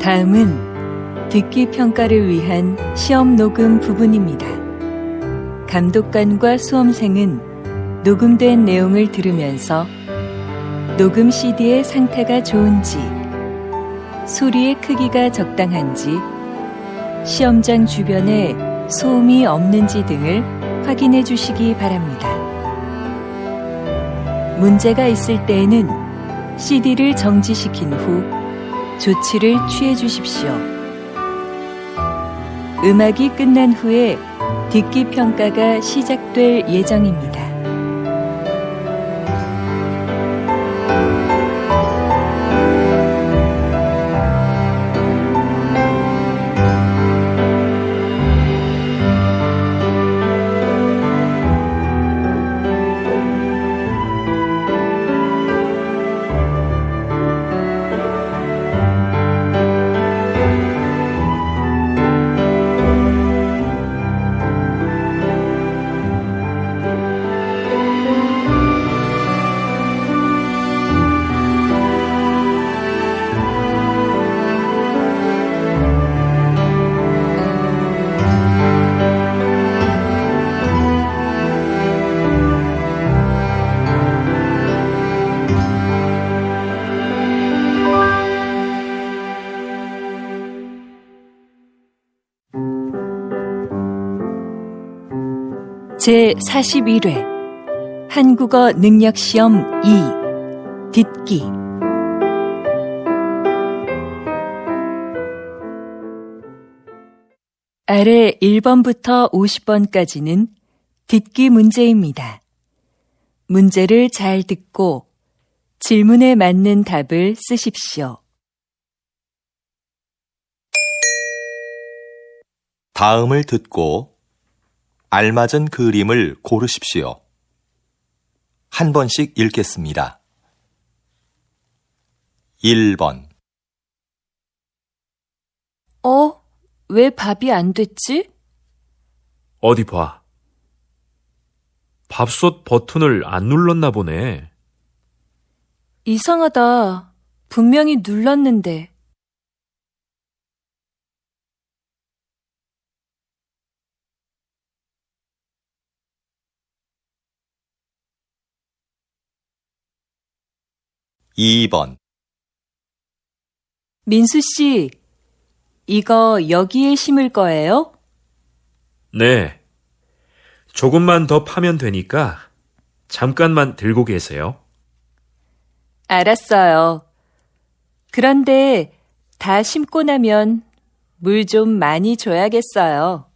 다음은 듣기 평가를 위한 시험 녹음 부분입니다. 감독관과 수험생은 녹음된 내용을 들으면서 녹음 CD의 상태가 좋은지, 소리의 크기가 적당한지, 시험장 주변에 소음이 없는지 등을 확인해 주시기 바랍니다. 문제가 있을 때에는 CD를 정지시킨 후 조치를 취해 주십시오. 음악이 끝난 후에 듣기 평가가 시작될 예정입니다. 제41회 한국어 능력시험 2 듣기 아래 1번부터 50번까지는 듣기 문제입니다. 문제를 잘 듣고 질문에 맞는 답을 쓰십시오. 다음을 듣고 알맞은 그림을 고르십시오. 한 번씩 읽겠습니다. 1번. 왜 밥이 안 됐지? 어디 봐. 밥솥 버튼을 안 눌렀나 보네. 이상하다. 분명히 눌렀는데. 2번. 민수 씨, 이거 여기에 심을 거예요? 네. 조금만 더 파면 되니까 잠깐만 들고 계세요. 알았어요. 그런데 다 심고 나면 물 좀 많이 줘야겠어요.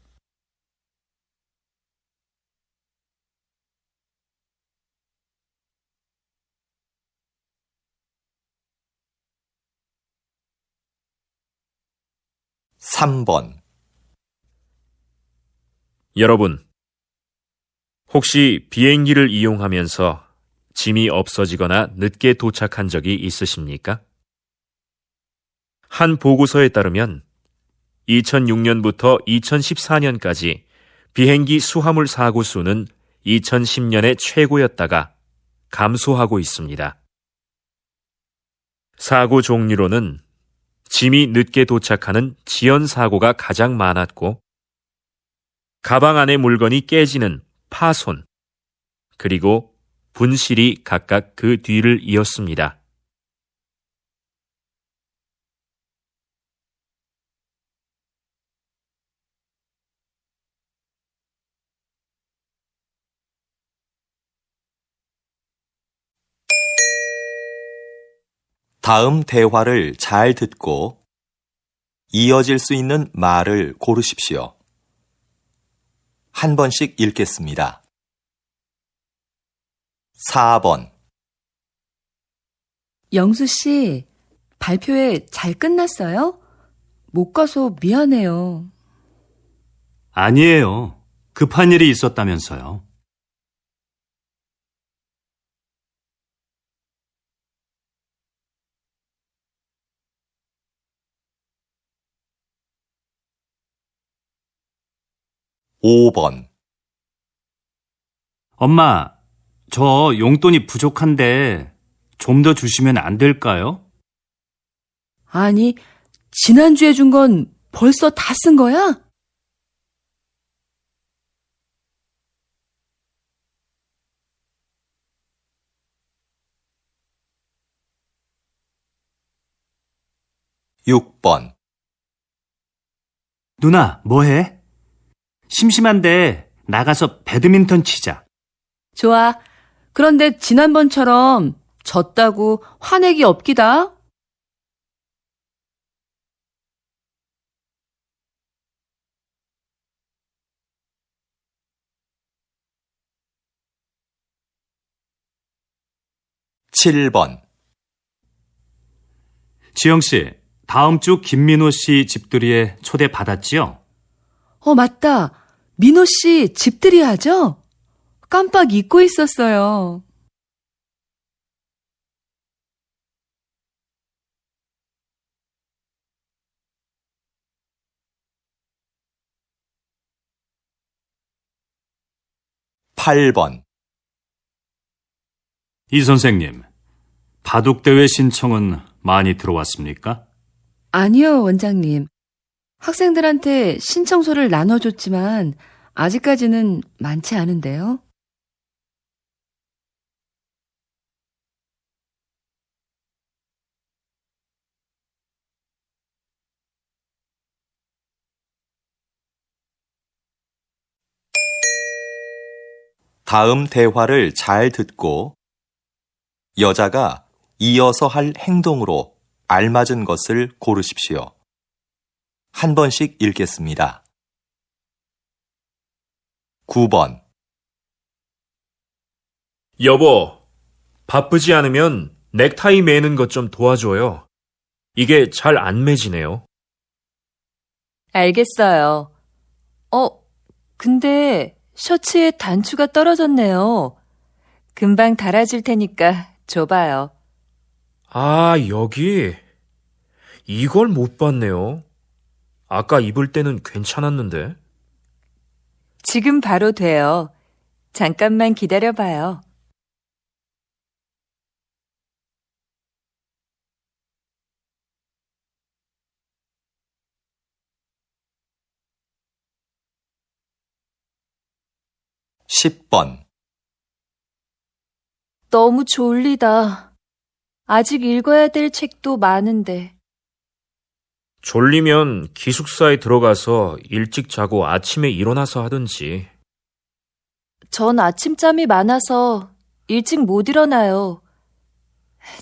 3번. 여러분, 혹시 비행기를 이용하면서 짐이 없어지거나 늦게 도착한 적이 있으십니까? 한 보고서에 따르면 2006년부터 2014년까지 비행기 수화물 사고 수는 2010년에 최고였다가 감소하고 있습니다. 사고 종류로는 짐이 늦게 도착하는 지연 사고가 가장 많았고, 가방 안의 물건이 깨지는 파손, 그리고 분실이 각각 그 뒤를 이었습니다. 다음 대화를 잘 듣고 이어질 수 있는 말을 고르십시오. 한 번씩 읽겠습니다. 4번. 영수 씨, 발표회 잘 끝났어요? 못 가서 미안해요. 아니에요. 급한 일이 있었다면서요. 5번. 엄마, 저 용돈이 부족한데 좀 더 주시면 안 될까요? 아니, 지난주에 준 건 벌써 다 쓴 거야? 육 번 누나, 뭐해? 심심한데 나가서 배드민턴 치자. 좋아. 그런데 지난번처럼 졌다고 화내기 없기다. 칠 번 지영 씨, 다음 주 김민호 씨 집들이에 초대 받았지요? 맞다. 민호 씨 집들이 하죠? 깜빡 잊고 있었어요. 팔 번 이 선생님, 바둑대회 신청은 많이 들어왔습니까? 아니요, 원장님. 학생들한테 신청서를 나눠줬지만 아직까지는 많지 않은데요. 다음 대화를 잘 듣고 여자가 이어서 할 행동으로 알맞은 것을 고르십시오. 한 번씩 읽겠습니다. 9번 여보, 바쁘지 않으면 넥타이 매는 것 좀 도와줘요. 이게 잘 안 매지네요. 알겠어요. 근데 셔츠에 단추가 떨어졌네요. 금방 달아줄 테니까 줘봐요. 아, 여기. 이걸 못 봤네요. 아까 입을 때는 괜찮았는데. 지금 바로 돼요. 잠깐만 기다려봐요. 십 번 너무 졸리다. 아직 읽어야 될 책도 많은데. 졸리면 기숙사에 들어가서 일찍 자고 아침에 일어나서 하든지. 전 아침잠이 많아서 일찍 못 일어나요.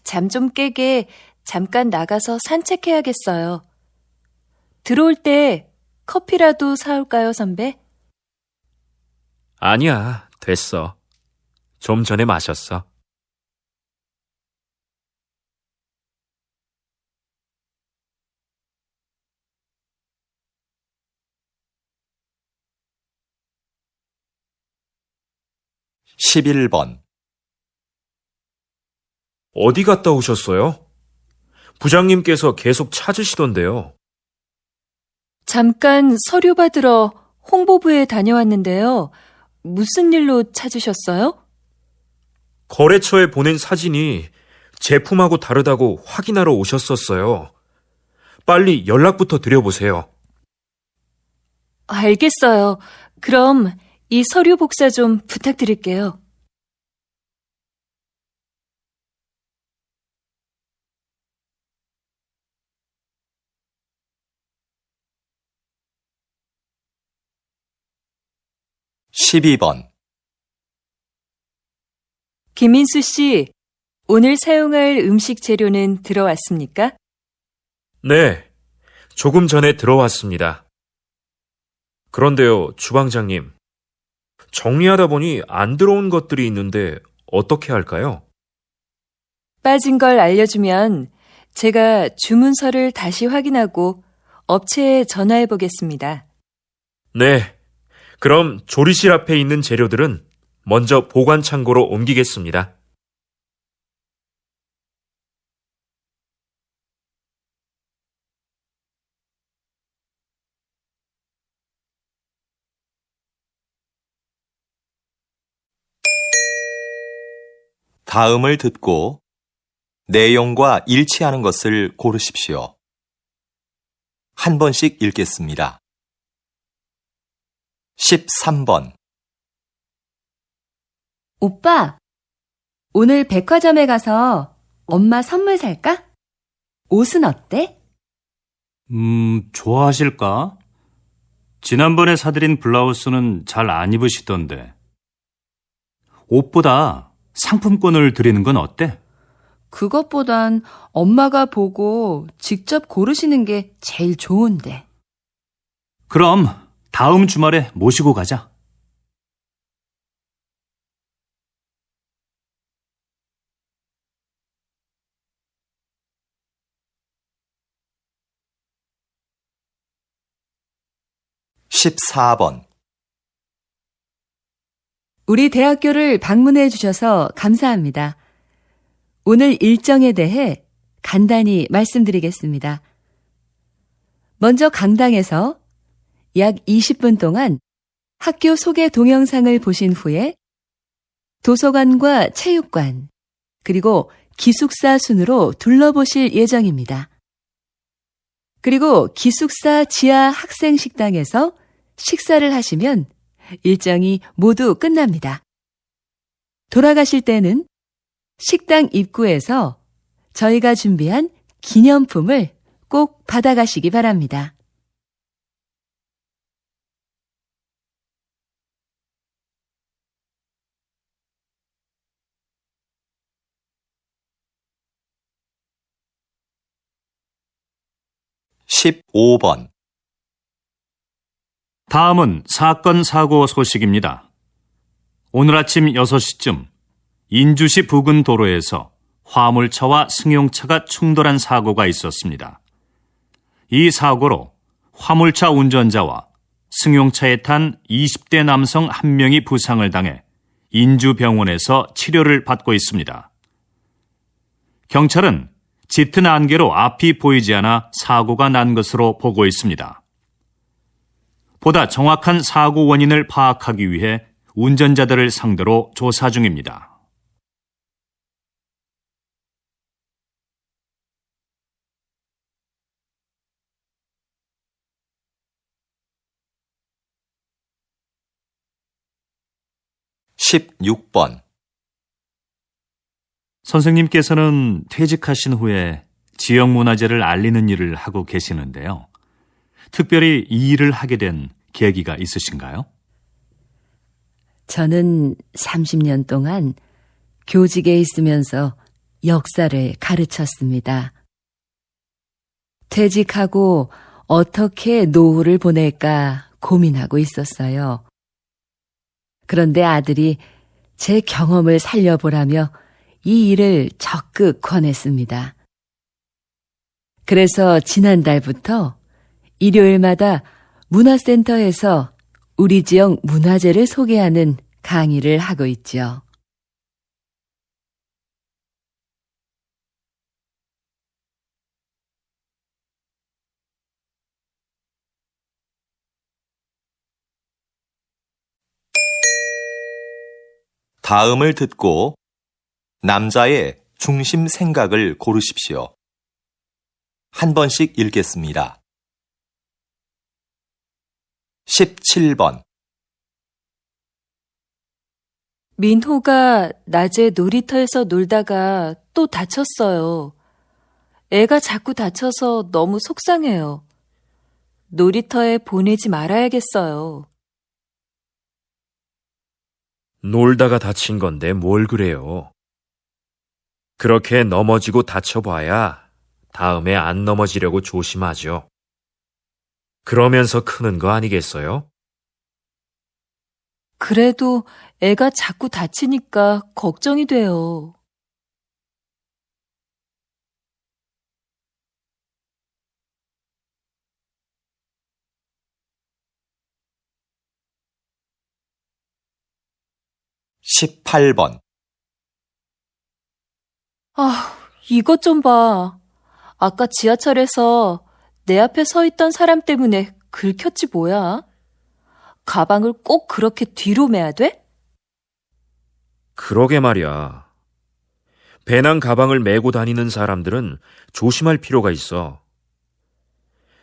잠 좀 깨게 잠깐 나가서 산책해야겠어요. 들어올 때 커피라도 사올까요, 선배? 아니야, 됐어. 좀 전에 마셨어. 십일 번 어디 갔다 오셨어요? 부장님께서 계속 찾으시던데요. 잠깐 서류 받으러 홍보부에 다녀왔는데요. 무슨 일로 찾으셨어요? 거래처에 보낸 사진이 제품하고 다르다고 확인하러 오셨었어요. 빨리 연락부터 드려보세요. 알겠어요. 그럼 이 서류 복사 좀 부탁드릴게요. 십이 번 김인수 씨, 오늘 사용할 음식 재료는 들어왔습니까? 네, 조금 전에 들어왔습니다. 그런데요, 주방장님. 정리하다 보니 안 들어온 것들이 있는데 어떻게 할까요? 빠진 걸 알려주면 제가 주문서를 다시 확인하고 업체에 전화해 보겠습니다. 네, 그럼 조리실 앞에 있는 재료들은 먼저 보관 창고로 옮기겠습니다. 다음을 듣고 내용과 일치하는 것을 고르십시오. 한 번씩 읽겠습니다. 13번, 오빠, 오늘 백화점에 가서 엄마 선물 살까? 옷은 어때? 좋아하실까? 지난번에 사드린 블라우스는 잘 안 입으시던데. 옷보다 상품권을 드리는 건 어때? 그것보단 엄마가 보고 직접 고르시는 게 제일 좋은데. 그럼 다음 주말에 모시고 가자. (14번) 우리 대학교를 방문해 주셔서 감사합니다. 오늘 일정에 대해 간단히 말씀드리겠습니다. 먼저 강당에서 약 20분 동안 학교 소개 동영상을 보신 후에 도서관과 체육관, 그리고 기숙사 순으로 둘러보실 예정입니다. 그리고 기숙사 지하 학생 식당에서 식사를 하시면 일정이 모두 끝납니다. 돌아가실 때는 식당 입구에서 저희가 준비한 기념품을 꼭 받아가시기 바랍니다. (15번) 다음은 사건 사고 소식입니다. 오늘 아침 6시쯤 인주시 부근 도로에서 화물차와 승용차가 충돌한 사고가 있었습니다. 이 사고로 화물차 운전자와 승용차에 탄 20대 남성 1명이 부상을 당해 인주병원에서 치료를 받고 있습니다. 경찰은 짙은 안개로 앞이 보이지 않아 사고가 난 것으로 보고 있습니다. 보다 정확한 사고 원인을 파악하기 위해 운전자들을 상대로 조사 중입니다. (16번) 선생님께서는 퇴직하신 후에 지역문화재를 알리는 일을 하고 계시는데요. 특별히 이 일을 하게 된 계기가 있으신가요? 저는 30년 동안 교직에 있으면서 역사를 가르쳤습니다. 퇴직하고 어떻게 노후를 보낼까 고민하고 있었어요. 그런데 아들이 제 경험을 살려보라며 이 일을 적극 권했습니다. 그래서 지난달부터 일요일마다 문화센터에서 우리 지역 문화재를 소개하는 강의를 하고 있죠. 다음을 듣고 남자의 중심 생각을 고르십시오. 한 번씩 읽겠습니다. 17번 민호가 낮에 놀이터에서 놀다가 또 다쳤어요. 애가 자꾸 다쳐서 너무 속상해요. 놀이터에 보내지 말아야겠어요. 놀다가 다친 건데 뭘 그래요. 그렇게 넘어지고 다쳐봐야 다음에 안 넘어지려고 조심하죠. 그러면서 크는 거 아니겠어요? 그래도 애가 자꾸 다치니까 걱정이 돼요. (18번) 이것 좀 봐. 아까 지하철에서 내 앞에 서 있던 사람 때문에 긁혔지 뭐야? 가방을 꼭 그렇게 뒤로 매야 돼? 그러게 말이야. 배낭 가방을 메고 다니는 사람들은 조심할 필요가 있어.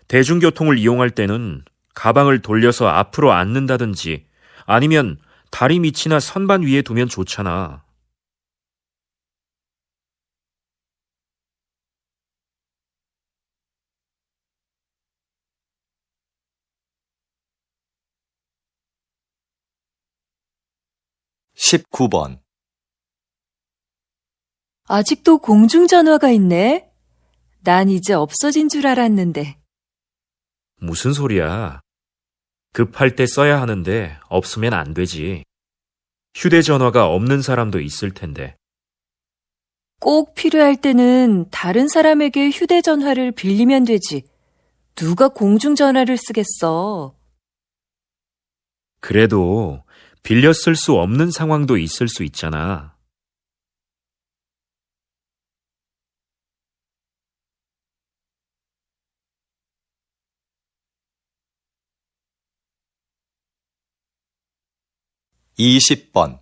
대중교통을 이용할 때는 가방을 돌려서 앞으로 앉는다든지 아니면 다리 밑이나 선반 위에 두면 좋잖아. 십구 번 아직도 공중전화가 있네? 난 이제 없어진 줄 알았는데. 무슨 소리야? 급할 때 써야 하는데 없으면 안 되지. 휴대전화가 없는 사람도 있을 텐데. 꼭 필요할 때는 다른 사람에게 휴대전화를 빌리면 되지. 누가 공중전화를 쓰겠어? 그래도 빌려 쓸 수 없는 상황도 있을 수 있잖아. 이십 번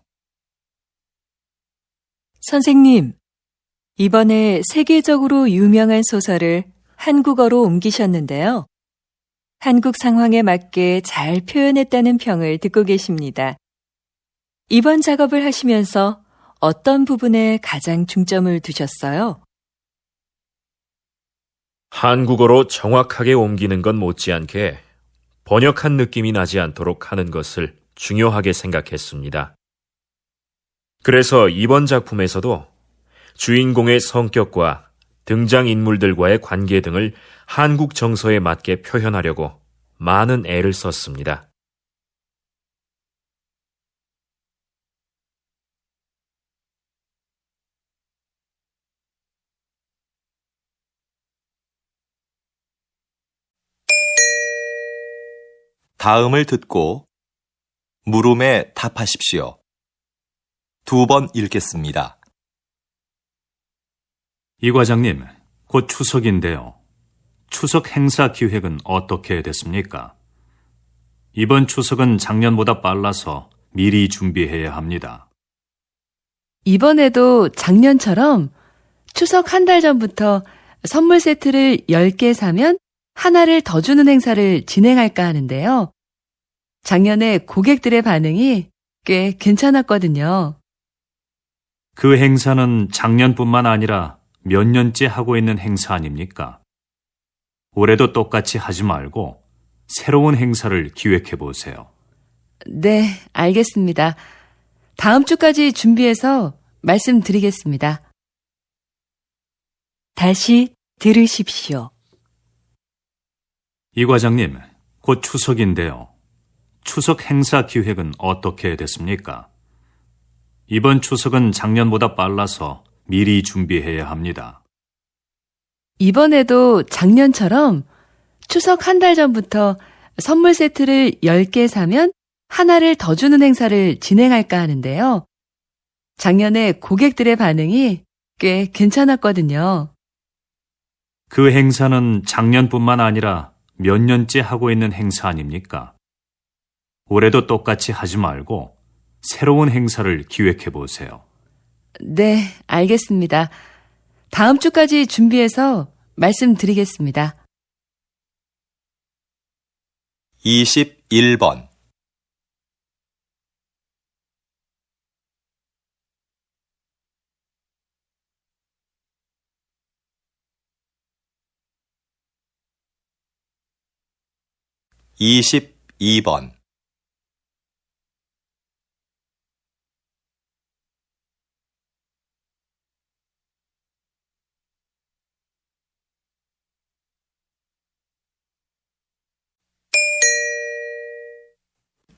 선생님, 이번에 세계적으로 유명한 소설을 한국어로 옮기셨는데요. 한국 상황에 맞게 잘 표현했다는 평을 듣고 계십니다. 이번 작업을 하시면서 어떤 부분에 가장 중점을 두셨어요? 한국어로 정확하게 옮기는 건 못지않게 번역한 느낌이 나지 않도록 하는 것을 중요하게 생각했습니다. 그래서 이번 작품에서도 주인공의 성격과 등장인물들과의 관계 등을 한국 정서에 맞게 표현하려고 많은 애를 썼습니다. 다음을 듣고 물음에 답하십시오. 두 번 읽겠습니다. 이 과장님, 곧 추석인데요. 추석 행사 기획은 어떻게 됐습니까? 이번 추석은 작년보다 빨라서 미리 준비해야 합니다. 이번에도 작년처럼 추석 한 달 전부터 선물 세트를 10개 사면 하나를 더 주는 행사를 진행할까 하는데요. 작년에 고객들의 반응이 꽤 괜찮았거든요. 그 행사는 작년뿐만 아니라 몇 년째 하고 있는 행사 아닙니까? 올해도 똑같이 하지 말고 새로운 행사를 기획해 보세요. 네, 알겠습니다. 다음 주까지 준비해서 말씀드리겠습니다. 다시 들으십시오. 이 과장님, 곧 추석인데요. 추석 행사 기획은 어떻게 됐습니까? 이번 추석은 작년보다 빨라서 미리 준비해야 합니다. 이번에도 작년처럼 추석 한 달 전부터 선물 세트를 10개 사면 하나를 더 주는 행사를 진행할까 하는데요. 작년에 고객들의 반응이 꽤 괜찮았거든요. 그 행사는 작년뿐만 아니라 몇 년째 하고 있는 행사 아닙니까? 올해도 똑같이 하지 말고 새로운 행사를 기획해 보세요. 네, 알겠습니다. 다음 주까지 준비해서 말씀드리겠습니다. 21번 이십이 번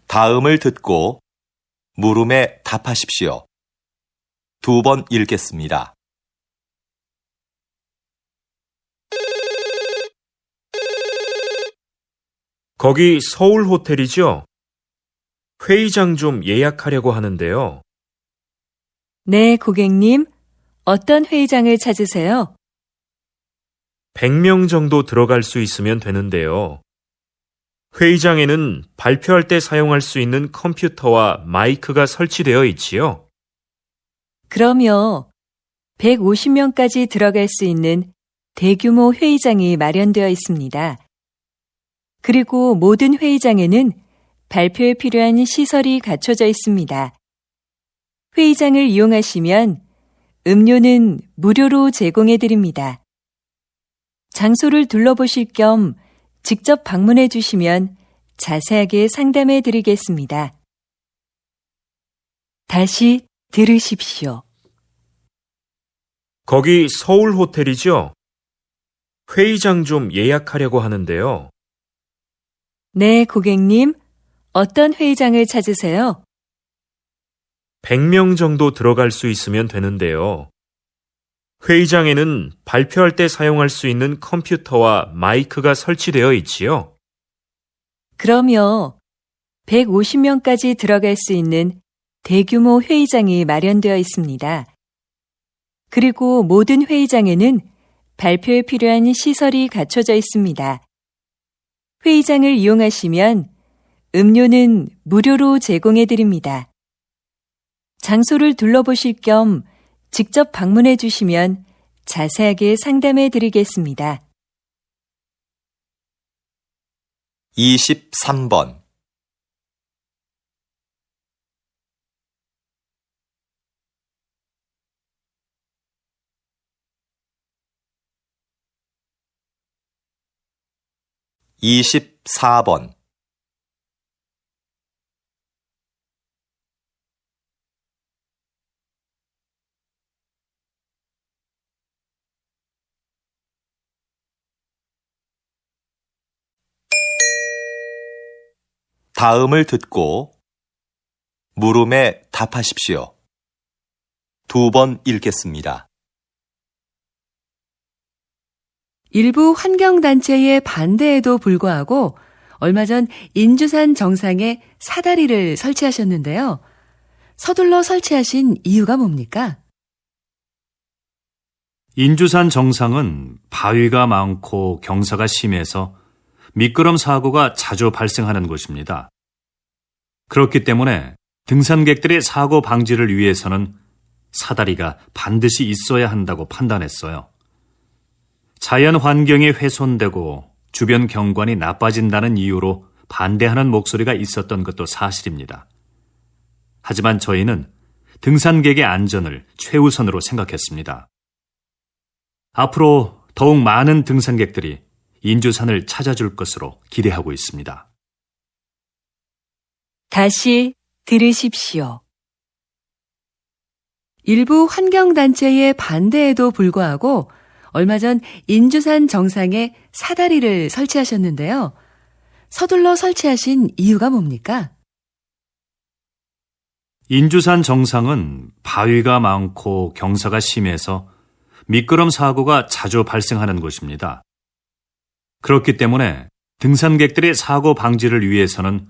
다음을 듣고 물음에 답하십시오. 두 번 읽겠습니다. 거기 서울 호텔이죠? 회의장 좀 예약하려고 하는데요. 네, 고객님. 어떤 회의장을 찾으세요? 100명 정도 들어갈 수 있으면 되는데요. 회의장에는 발표할 때 사용할 수 있는 컴퓨터와 마이크가 설치되어 있지요. 그럼요. 150명까지 들어갈 수 있는 대규모 회의장이 마련되어 있습니다. 그리고 모든 회의장에는 발표에 필요한 시설이 갖춰져 있습니다. 회의장을 이용하시면 음료는 무료로 제공해 드립니다. 장소를 둘러보실 겸 직접 방문해 주시면 자세하게 상담해 드리겠습니다. 다시 들으십시오. 거기 서울 호텔이죠? 회의장 좀 예약하려고 하는데요. 네, 고객님. 어떤 회의장을 찾으세요? 100명 정도 들어갈 수 있으면 되는데요. 회의장에는 발표할 때 사용할 수 있는 컴퓨터와 마이크가 설치되어 있지요. 그럼요. 150명까지 들어갈 수 있는 대규모 회의장이 마련되어 있습니다. 그리고 모든 회의장에는 발표에 필요한 시설이 갖춰져 있습니다. 회의장을 이용하시면 음료는 무료로 제공해 드립니다. 장소를 둘러보실 겸 직접 방문해 주시면 자세하게 상담해 드리겠습니다. 23번 24번 다음을 듣고 물음에 답하십시오. 2번 읽겠습니다. 일부 환경단체의 반대에도 불구하고 얼마 전 인주산 정상에 사다리를 설치하셨는데요. 서둘러 설치하신 이유가 뭡니까? 인주산 정상은 바위가 많고 경사가 심해서 미끄럼 사고가 자주 발생하는 곳입니다. 그렇기 때문에 등산객들의 사고 방지를 위해서는 사다리가 반드시 있어야 한다고 판단했어요. 자연 환경이 훼손되고 주변 경관이 나빠진다는 이유로 반대하는 목소리가 있었던 것도 사실입니다. 하지만 저희는 등산객의 안전을 최우선으로 생각했습니다. 앞으로 더욱 많은 등산객들이 인주산을 찾아줄 것으로 기대하고 있습니다. 다시 들으십시오. 일부 환경단체의 반대에도 불구하고 얼마 전 인주산 정상에 사다리를 설치하셨는데요. 서둘러 설치하신 이유가 뭡니까? 인주산 정상은 바위가 많고 경사가 심해서 미끄럼 사고가 자주 발생하는 곳입니다. 그렇기 때문에 등산객들의 사고 방지를 위해서는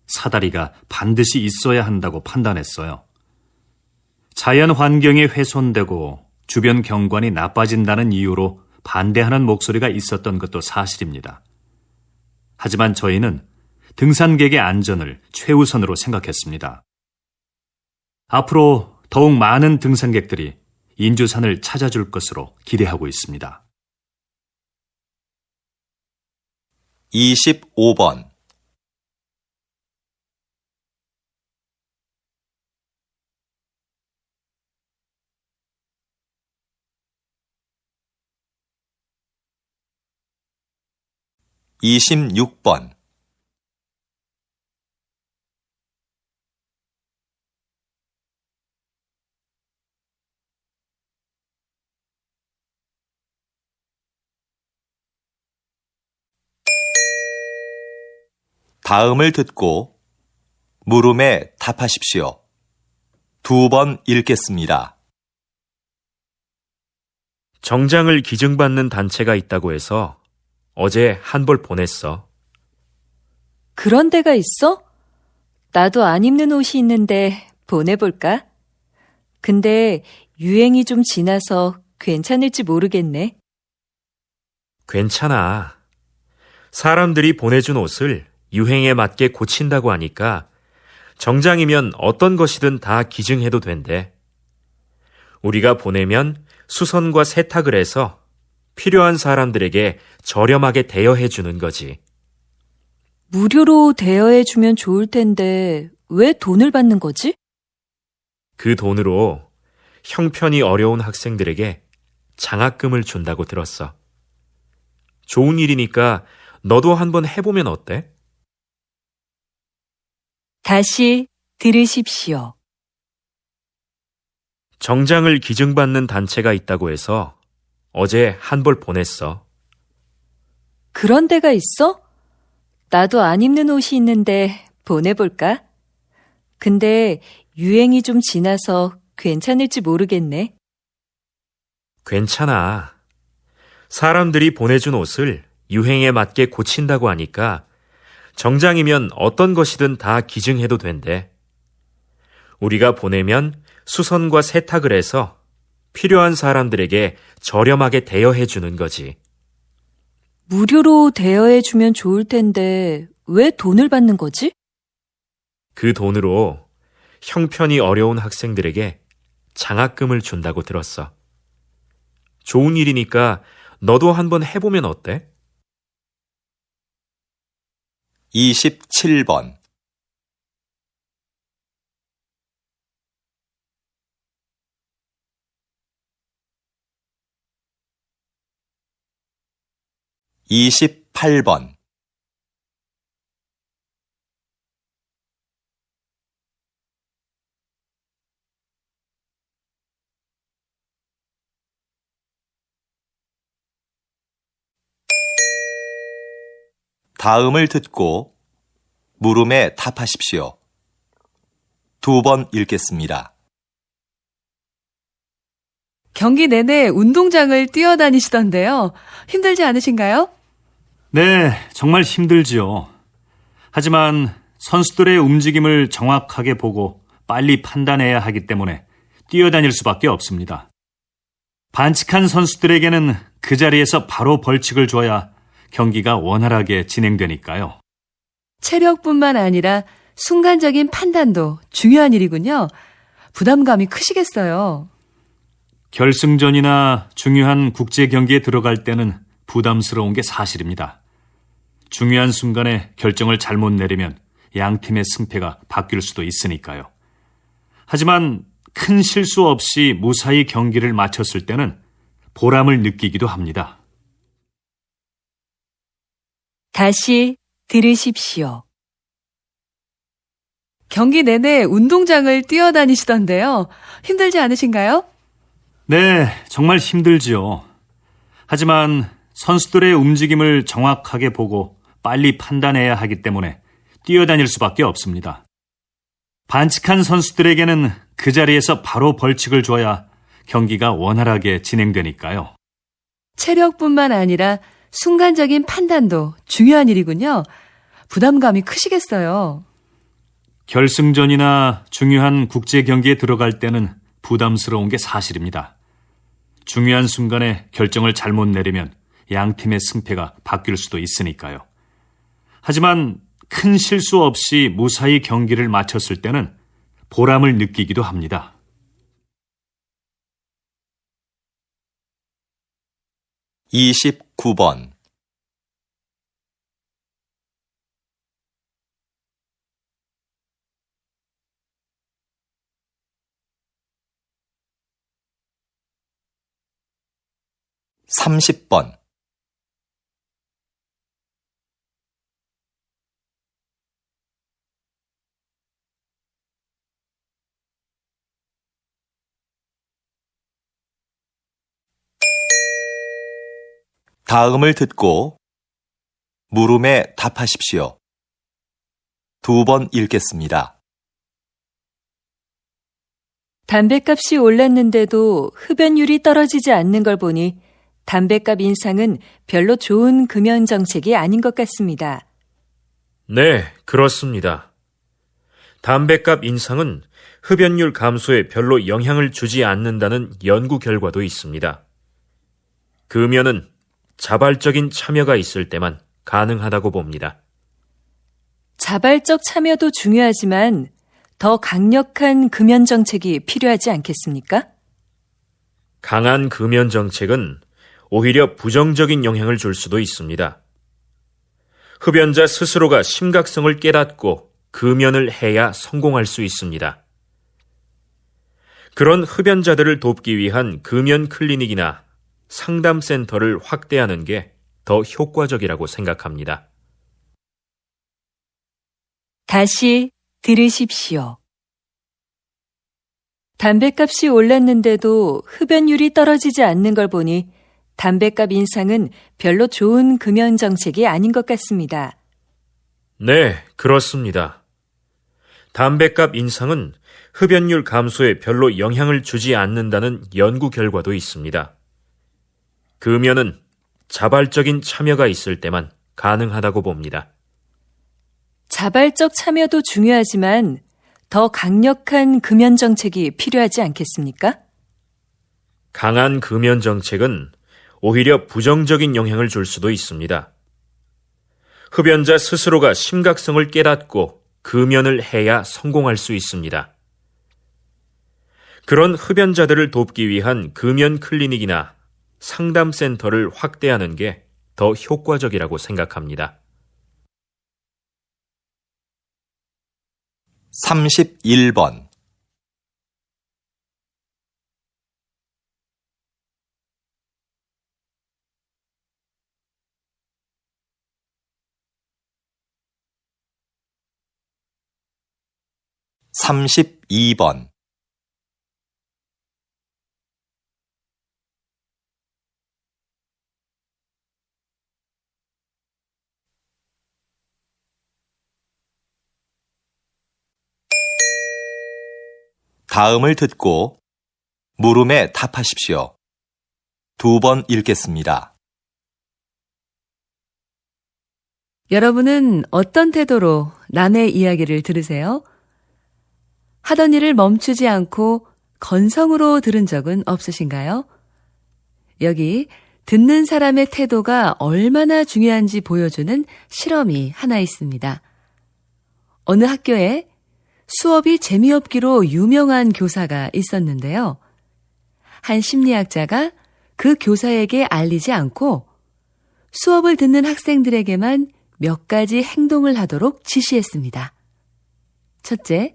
사다리가 반드시 있어야 한다고 판단했어요. 자연 환경이 훼손되고 주변 경관이 나빠진다는 이유로 반대하는 목소리가 있었던 것도 사실입니다. 하지만 저희는 등산객의 안전을 최우선으로 생각했습니다. 앞으로 더욱 많은 등산객들이 인주산을 찾아줄 것으로 기대하고 있습니다. 25번 26번 다음을 듣고 물음에 답하십시오. 2번 읽겠습니다. 정장을 기증받는 단체가 있다고 해서 어제 한 벌 보냈어. 그런 데가 있어? 나도 안 입는 옷이 있는데 보내볼까? 근데 유행이 좀 지나서 괜찮을지 모르겠네. 괜찮아. 사람들이 보내준 옷을 유행에 맞게 고친다고 하니까 정장이면 어떤 것이든 다 기증해도 된대. 우리가 보내면 수선과 세탁을 해서 필요한 사람들에게 저렴하게 대여해 주는 거지. 무료로 대여해주면 좋을 텐데 왜 돈을 받는 거지? 그 돈으로 형편이 어려운 학생들에게 장학금을 준다고 들었어. 좋은 일이니까 너도 한번 해보면 어때? 다시 들으십시오. 정장을 기증받는 단체가 있다고 해서 어제 한 벌 보냈어. 그런 데가 있어? 나도 안 입는 옷이 있는데 보내볼까? 근데 유행이 좀 지나서 괜찮을지 모르겠네. 괜찮아. 사람들이 보내준 옷을 유행에 맞게 고친다고 하니까 정장이면 어떤 것이든 다 기증해도 된대. 우리가 보내면 수선과 세탁을 해서 필요한 사람들에게 저렴하게 대여해 주는 거지. 무료로 대여해주면 좋을 텐데 왜 돈을 받는 거지? 그 돈으로 형편이 어려운 학생들에게 장학금을 준다고 들었어. 좋은 일이니까 너도 한번 해보면 어때? 27번. 28번. 다음을 듣고 물음에 답하십시오. 2번 읽겠습니다. 경기 내내 운동장을 뛰어다니시던데요. 힘들지 않으신가요? 네, 정말 힘들지요. 하지만 선수들의 움직임을 정확하게 보고 빨리 판단해야 하기 때문에 뛰어다닐 수밖에 없습니다. 반칙한 선수들에게는 그 자리에서 바로 벌칙을 줘야 경기가 원활하게 진행되니까요. 체력뿐만 아니라 순간적인 판단도 중요한 일이군요. 부담감이 크시겠어요. 결승전이나 중요한 국제 경기에 들어갈 때는 부담스러운 게 사실입니다. 중요한 순간에 결정을 잘못 내리면 양 팀의 승패가 바뀔 수도 있으니까요. 하지만 큰 실수 없이 무사히 경기를 마쳤을 때는 보람을 느끼기도 합니다. 다시 들으십시오. 경기 내내 운동장을 뛰어다니시던데요. 힘들지 않으신가요? 네, 정말 힘들지요. 하지만 선수들의 움직임을 정확하게 보고 빨리 판단해야 하기 때문에 뛰어다닐 수밖에 없습니다. 반칙한 선수들에게는 그 자리에서 바로 벌칙을 줘야 경기가 원활하게 진행되니까요. 체력뿐만 아니라 순간적인 판단도 중요한 일이군요. 부담감이 크시겠어요. 결승전이나 중요한 국제 경기에 들어갈 때는 부담스러운 게 사실입니다. 중요한 순간에 결정을 잘못 내리면 양 팀의 승패가 바뀔 수도 있으니까요. 하지만 큰 실수 없이 무사히 경기를 마쳤을 때는 보람을 느끼기도 합니다. 29번. 30번. '다음을 듣고 물음에 답하십시오. 2번 읽겠습니다. 담뱃값이 올랐는데도 흡연율이 떨어지지 않는 걸 보니 담뱃값 인상은 별로 좋은 금연 정책이 아닌 것 같습니다. 네, 그렇습니다. 담뱃값 인상은 흡연율 감소에 별로 영향을 주지 않는다는 연구 결과도 있습니다. 금연은 자발적인 참여가 있을 때만 가능하다고 봅니다. 자발적 참여도 중요하지만 더 강력한 금연 정책이 필요하지 않겠습니까? 강한 금연 정책은 오히려 부정적인 영향을 줄 수도 있습니다. 흡연자 스스로가 심각성을 깨닫고 금연을 해야 성공할 수 있습니다. 그런 흡연자들을 돕기 위한 금연 클리닉이나 상담센터를 확대하는 게 더 효과적이라고 생각합니다. 다시 들으십시오. 담뱃값이 올랐는데도 흡연율이 떨어지지 않는 걸 보니 담뱃값 인상은 별로 좋은 금연 정책이 아닌 것 같습니다. 네, 그렇습니다. 담뱃값 인상은 흡연율 감소에 별로 영향을 주지 않는다는 연구 결과도 있습니다. 금연은 자발적인 참여가 있을 때만 가능하다고 봅니다. 자발적 참여도 중요하지만 더 강력한 금연 정책이 필요하지 않겠습니까? 강한 금연 정책은 오히려 부정적인 영향을 줄 수도 있습니다. 흡연자 스스로가 심각성을 깨닫고 금연을 해야 성공할 수 있습니다. 그런 흡연자들을 돕기 위한 금연 클리닉이나 상담센터를 확대하는 게 더 효과적이라고 생각합니다. 31번 32번 다음을 듣고 물음에 답하십시오. 2번 읽겠습니다. 여러분은 어떤 태도로 남의 이야기를 들으세요? 하던 일을 멈추지 않고 건성으로 들은 적은 없으신가요? 여기 듣는 사람의 태도가 얼마나 중요한지 보여주는 실험이 하나 있습니다. 어느 학교에 수업이 재미없기로 유명한 교사가 있었는데요. 한 심리학자가 그 교사에게 알리지 않고 수업을 듣는 학생들에게만 몇 가지 행동을 하도록 지시했습니다. 첫째,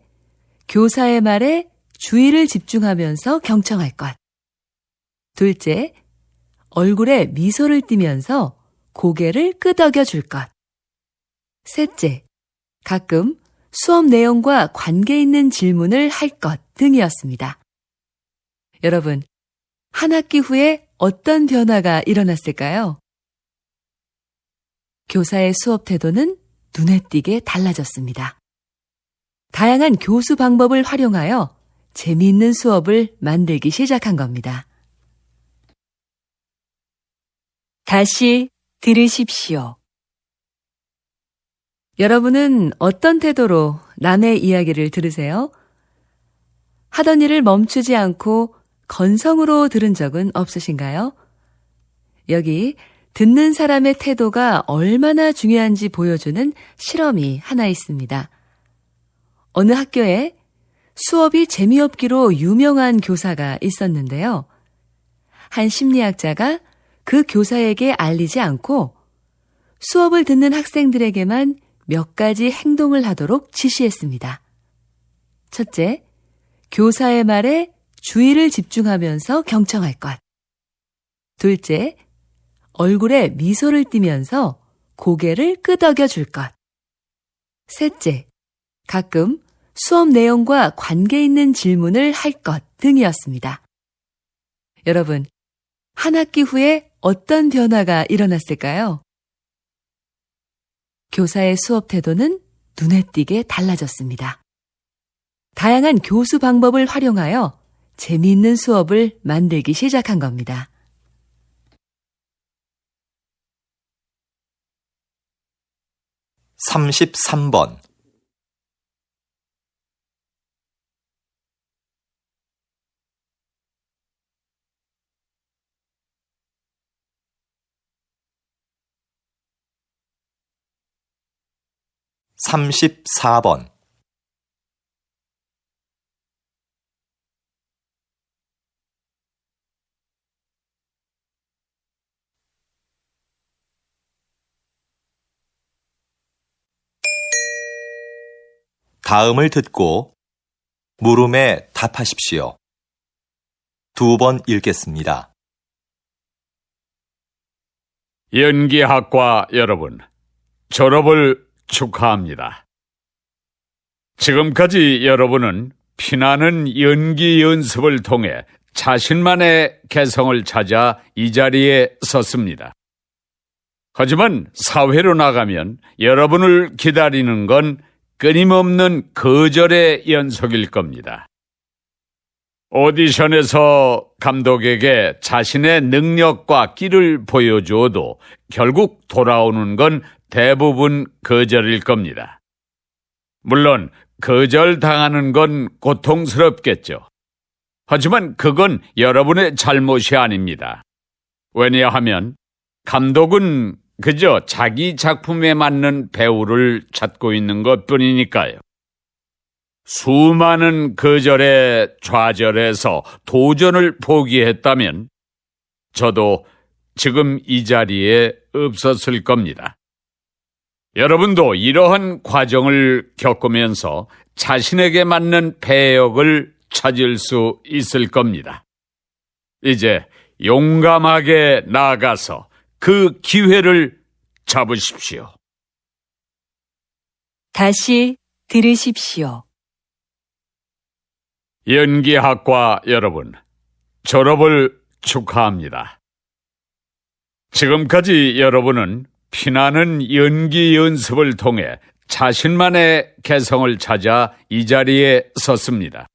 교사의 말에 주의를 집중하면서 경청할 것. 둘째, 얼굴에 미소를 띠면서 고개를 끄덕여 줄 것. 셋째, 가끔 수업 내용과 관계 있는 질문을 할 것 등이었습니다. 여러분, 한 학기 후에 어떤 변화가 일어났을까요? 교사의 수업 태도는 눈에 띄게 달라졌습니다. 다양한 교수 방법을 활용하여 재미있는 수업을 만들기 시작한 겁니다. 다시 들으십시오. 여러분은 어떤 태도로 남의 이야기를 들으세요? 하던 일을 멈추지 않고 건성으로 들은 적은 없으신가요? 여기 듣는 사람의 태도가 얼마나 중요한지 보여주는 실험이 하나 있습니다. 어느 학교에 수업이 재미없기로 유명한 교사가 있었는데요. 한 심리학자가 그 교사에게 알리지 않고 수업을 듣는 학생들에게만 몇 가지 행동을 하도록 지시했습니다. 첫째, 교사의 말에 주의를 집중하면서 경청할 것. 둘째, 얼굴에 미소를 띠면서 고개를 끄덕여 줄 것. 셋째, 가끔 수업 내용과 관계 있는 질문을 할 것 등이었습니다. 여러분, 한 학기 후에 어떤 변화가 일어났을까요? 교사의 수업 태도는 눈에 띄게 달라졌습니다. 다양한 교수 방법을 활용하여 재미있는 수업을 만들기 시작한 겁니다. 33번 34번 다음을 듣고 물음에 답하십시오. 2번 읽겠습니다. 연기학과 여러분, 졸업을 축하합니다. 지금까지 여러분은 피나는 연기 연습을 통해 자신만의 개성을 찾아 이 자리에 섰습니다. 하지만 사회로 나가면 여러분을 기다리는 건 끊임없는 거절의 연속일 겁니다. 오디션에서 감독에게 자신의 능력과 끼를 보여주어도 결국 돌아오는 건 대부분 거절일 겁니다. 물론 거절당하는 건 고통스럽겠죠. 하지만 그건 여러분의 잘못이 아닙니다. 왜냐하면 감독은 그저 자기 작품에 맞는 배우를 찾고 있는 것뿐이니까요. 수많은 거절에 좌절해서 도전을 포기했다면 저도 지금 이 자리에 없었을 겁니다. 여러분도 이러한 과정을 겪으면서 자신에게 맞는 배역을 찾을 수 있을 겁니다. 이제 용감하게 나아가서 그 기회를 잡으십시오. 다시 들으십시오. 연기학과 여러분, 졸업을 축하합니다. 지금까지 여러분은 피나는 연기 연습을 통해 자신만의 개성을 찾아 이 자리에 섰습니다.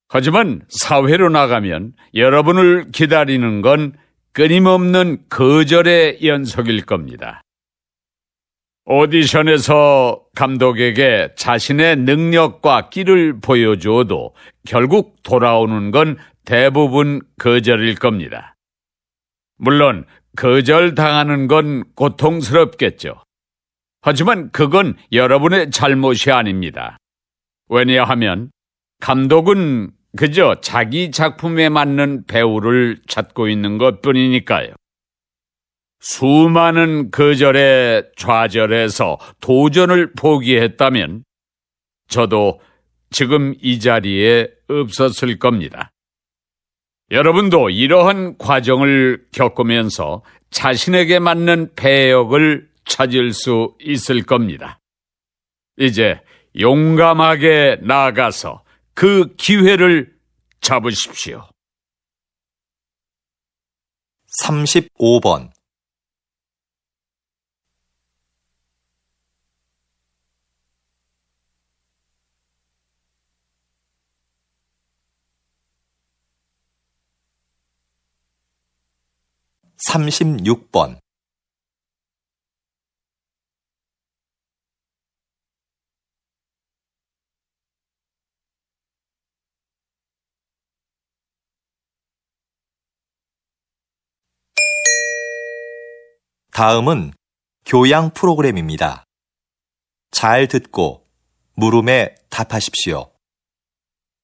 하지만 사회로 나가면 여러분을 기다리는 건 끊임없는 거절의 연속일 겁니다. 오디션에서 감독에게 자신의 능력과 끼를 보여주어도 결국 돌아오는 건 대부분 거절일 겁니다. 물론 거절당하는 건 고통스럽겠죠. 하지만 그건 여러분의 잘못이 아닙니다. 왜냐하면 감독은 그저 자기 작품에 맞는 배우를 찾고 있는 것뿐이니까요. 수많은 거절에 좌절해서 도전을 포기했다면 저도 지금 이 자리에 없었을 겁니다. 여러분도 이러한 과정을 겪으면서 자신에게 맞는 배역을 찾을 수 있을 겁니다. 이제 용감하게 나아가서 그 기회를 잡으십시오. 35번. (36번) 다음은 교양 프로그램입니다. 잘 듣고 물음에 답하십시오.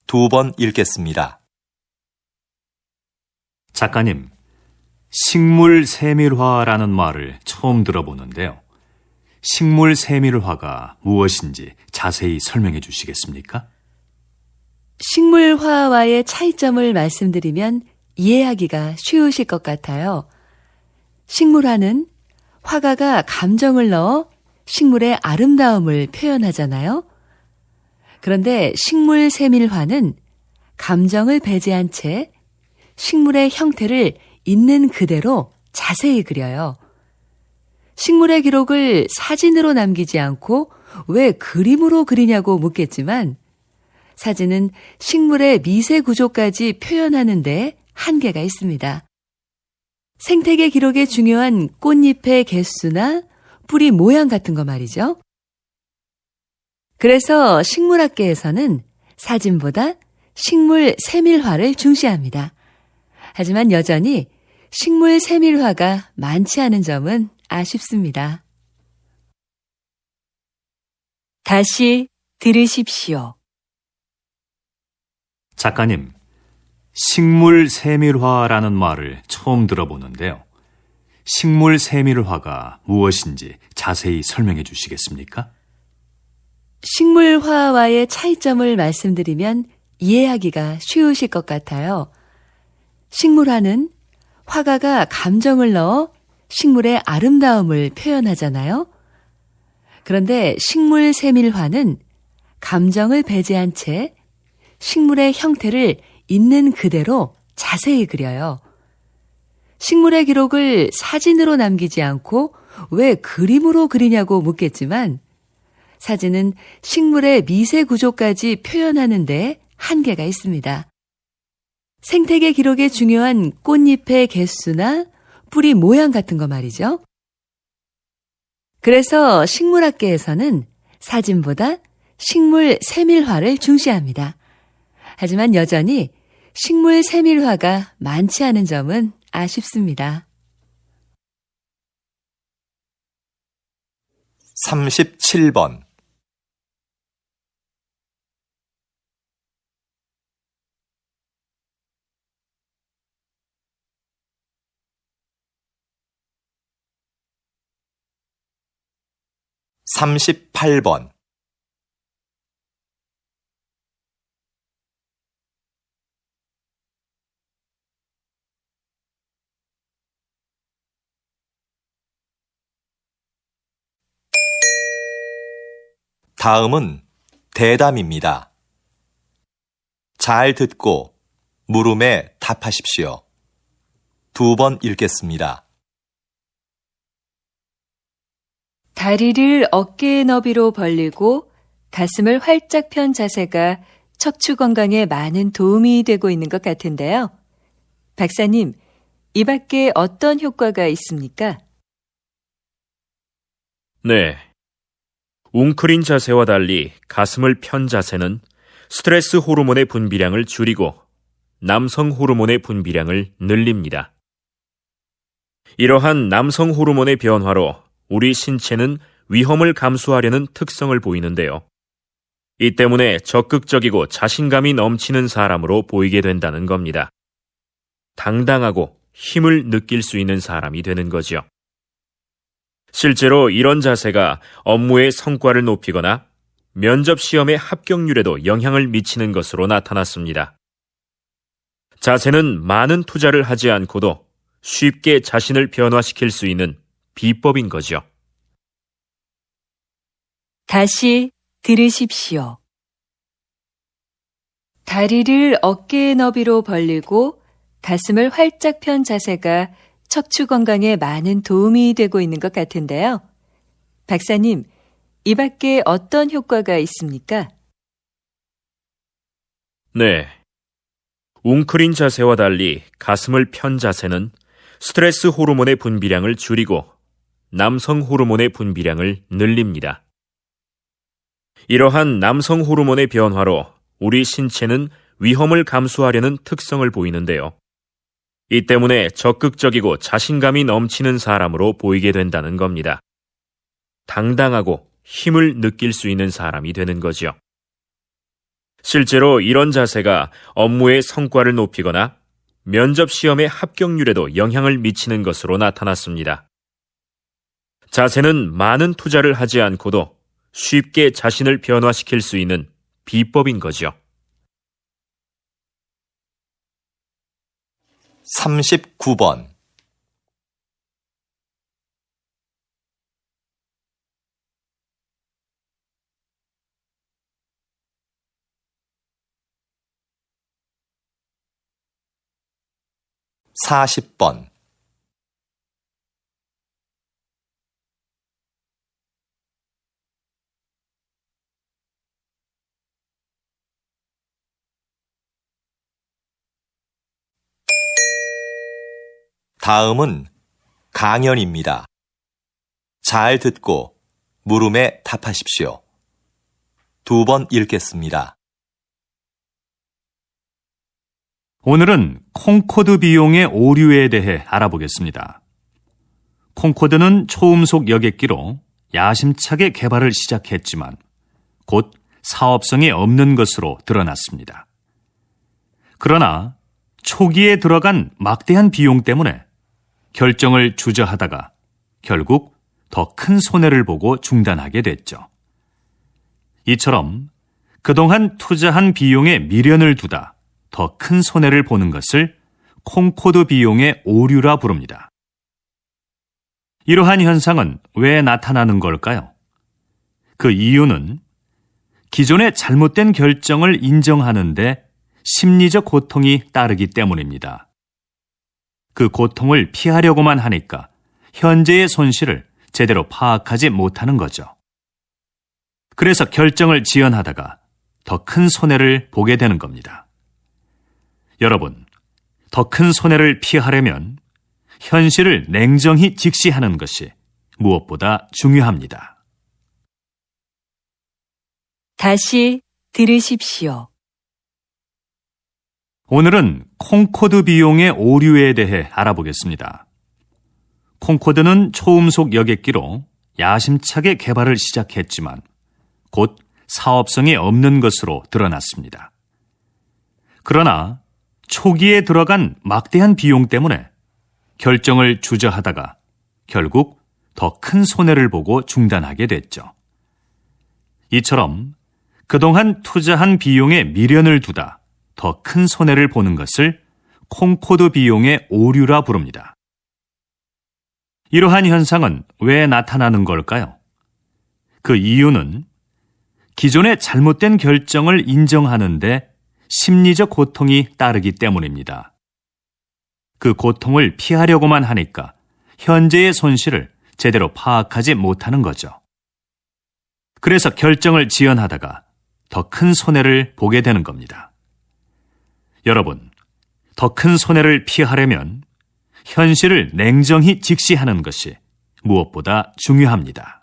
2번 읽겠습니다. 작가님, 식물 세밀화라는 말을 처음 들어보는데요. 식물 세밀화가 무엇인지 자세히 설명해 주시겠습니까? 식물화와의 차이점을 말씀드리면 이해하기가 쉬우실 것 같아요. 식물화는 화가가 감정을 넣어 식물의 아름다움을 표현하잖아요. 그런데 식물 세밀화는 감정을 배제한 채 식물의 형태를 있는 그대로 자세히 그려요. 식물의 기록을 사진으로 남기지 않고 왜 그림으로 그리냐고 묻겠지만 사진은 식물의 미세 구조까지 표현하는 데 한계가 있습니다. 생태계 기록에 중요한 꽃잎의 개수나 뿌리 모양 같은 거 말이죠. 그래서 식물학계에서는 사진보다 식물 세밀화를 중시합니다. 하지만 여전히 식물 세밀화가 많지 않은 점은 아쉽습니다. 다시 들으십시오. 작가님, 식물 세밀화라는 말을 처음 들어보는데요. 식물 세밀화가 무엇인지 자세히 설명해 주시겠습니까? 식물화와의 차이점을 말씀드리면 이해하기가 쉬우실 것 같아요. 식물화는 화가가 감정을 넣어 식물의 아름다움을 표현하잖아요. 그런데 식물 세밀화는 감정을 배제한 채 식물의 형태를 있는 그대로 자세히 그려요. 식물의 기록을 사진으로 남기지 않고 왜 그림으로 그리냐고 묻겠지만 사진은 식물의 미세 구조까지 표현하는 데 한계가 있습니다. 생태계 기록에 중요한 꽃잎의 개수나 뿌리 모양 같은 거 말이죠. 그래서 식물학계에서는 사진보다 식물 세밀화를 중시합니다. 하지만 여전히 식물 세밀화가 많지 않은 점은 아쉽습니다. 37번 38번 다음은 대담입니다. 잘 듣고 물음에 답하십시오. 2번 읽겠습니다. 다리를 어깨의 너비로 벌리고 가슴을 활짝 편 자세가 척추 건강에 많은 도움이 되고 있는 것 같은데요. 박사님, 이 밖에 어떤 효과가 있습니까? 네. 웅크린 자세와 달리 가슴을 편 자세는 스트레스 호르몬의 분비량을 줄이고 남성 호르몬의 분비량을 늘립니다. 이러한 남성 호르몬의 변화로 우리 신체는 위험을 감수하려는 특성을 보이는데요. 이 때문에 적극적이고 자신감이 넘치는 사람으로 보이게 된다는 겁니다. 당당하고 힘을 느낄 수 있는 사람이 되는 거죠. 실제로 이런 자세가 업무의 성과를 높이거나 면접 시험의 합격률에도 영향을 미치는 것으로 나타났습니다. 자세는 많은 투자를 하지 않고도 쉽게 자신을 변화시킬 수 있는 비법인 거죠. 다시 들으십시오. 다리를 어깨의 너비로 벌리고 가슴을 활짝 편 자세가 척추 건강에 많은 도움이 되고 있는 것 같은데요. 박사님, 이 밖에 어떤 효과가 있습니까? 네. 웅크린 자세와 달리 가슴을 편 자세는 스트레스 호르몬의 분비량을 줄이고 남성 호르몬의 분비량을 늘립니다. 이러한 남성 호르몬의 변화로 우리 신체는 위험을 감수하려는 특성을 보이는데요. 이 때문에 적극적이고 자신감이 넘치는 사람으로 보이게 된다는 겁니다. 당당하고 힘을 느낄 수 있는 사람이 되는 거죠. 실제로 이런 자세가 업무의 성과를 높이거나 면접 시험의 합격률에도 영향을 미치는 것으로 나타났습니다. 자세는 많은 투자를 하지 않고도 쉽게 자신을 변화시킬 수 있는 비법인 거죠. 39번 40번 다음은 강연입니다. 잘 듣고 물음에 답하십시오. 2번 읽겠습니다. 오늘은 콩코드 비용의 오류에 대해 알아보겠습니다. 콩코드는 초음속 여객기로 야심차게 개발을 시작했지만 곧 사업성이 없는 것으로 드러났습니다. 그러나 초기에 들어간 막대한 비용 때문에 결정을 주저하다가 결국 더 큰 손해를 보고 중단하게 됐죠. 이처럼 그동안 투자한 비용에 미련을 두다 더 큰 손해를 보는 것을 콩코드 비용의 오류라 부릅니다. 이러한 현상은 왜 나타나는 걸까요? 그 이유는 기존의 잘못된 결정을 인정하는데 심리적 고통이 따르기 때문입니다. 그 고통을 피하려고만 하니까 현재의 손실을 제대로 파악하지 못하는 거죠. 그래서 결정을 지연하다가 더 큰 손해를 보게 되는 겁니다. 여러분, 더 큰 손해를 피하려면 현실을 냉정히 직시하는 것이 무엇보다 중요합니다. 다시 들으십시오. 오늘은 콩코드 비용의 오류에 대해 알아보겠습니다. 콩코드는 초음속 여객기로 야심차게 개발을 시작했지만 곧 사업성이 없는 것으로 드러났습니다. 그러나 초기에 들어간 막대한 비용 때문에 결정을 주저하다가 결국 더 큰 손해를 보고 중단하게 됐죠. 이처럼 그동안 투자한 비용에 미련을 두다 더 큰 손해를 보는 것을 콩코드 비용의 오류라 부릅니다. 이러한 현상은 왜 나타나는 걸까요? 그 이유는 기존의 잘못된 결정을 인정하는데 심리적 고통이 따르기 때문입니다. 그 고통을 피하려고만 하니까 현재의 손실을 제대로 파악하지 못하는 거죠. 그래서 결정을 지연하다가 더 큰 손해를 보게 되는 겁니다. 여러분, 더 큰 손해를 피하려면 현실을 냉정히 직시하는 것이 무엇보다 중요합니다.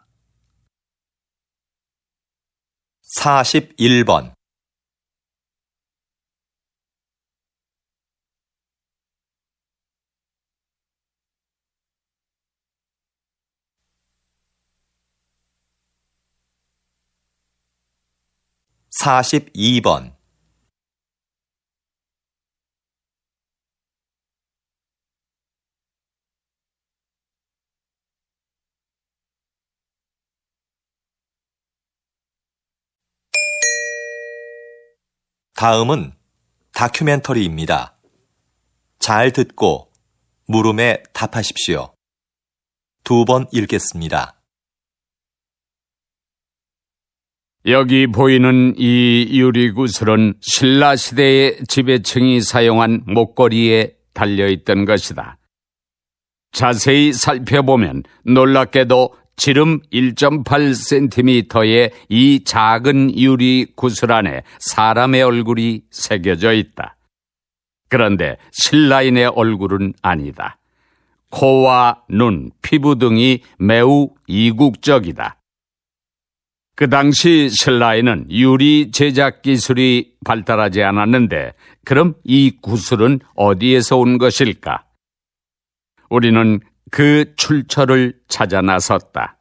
41번. (42번) 다음은 다큐멘터리입니다. 잘 듣고 물음에 답하십시오. 2번 읽겠습니다. 여기 보이는 이 유리구슬은 신라 시대의 지배층이 사용한 목걸이에 달려있던 것이다. 자세히 살펴보면 놀랍게도 지름 1.8cm의 이 작은 유리 구슬 안에 사람의 얼굴이 새겨져 있다. 그런데 신라인의 얼굴은 아니다. 코와 눈, 피부 등이 매우 이국적이다. 그 당시 신라에는 유리 제작 기술이 발달하지 않았는데 그럼 이 구슬은 어디에서 온 것일까? 우리는 그 출처를 찾아 나섰다.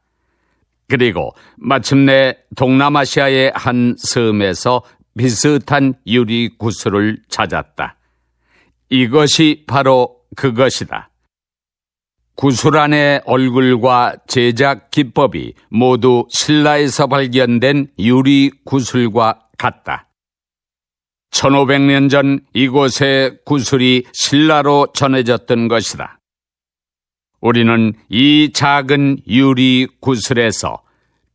그리고 마침내 동남아시아의 한 섬에서 비슷한 유리 구슬을 찾았다. 이것이 바로 그것이다. 구슬 안의 얼굴과 제작 기법이 모두 신라에서 발견된 유리 구슬과 같다. 1500년 전 이곳의 구슬이 신라로 전해졌던 것이다. 우리는 이 작은 유리 구슬에서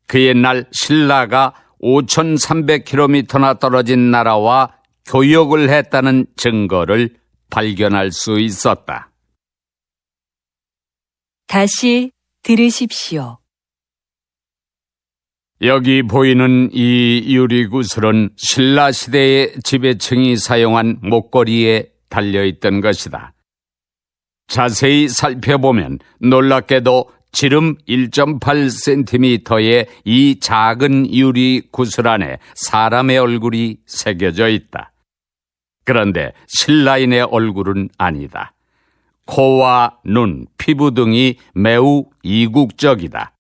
그 옛날 신라가 5300km나 떨어진 나라와 교역을 했다는 증거를 발견할 수 있었다. 다시 들으십시오. 여기 보이는 이 유리구슬은 신라 시대의 지배층이 사용한 목걸이에 달려있던 것이다. 자세히 살펴보면 놀랍게도 지름 1.8cm의 이 작은 유리구슬 안에 사람의 얼굴이 새겨져 있다. 그런데 신라인의 얼굴은 아니다. 코와 눈, 피부 등이 매우 이국적이다.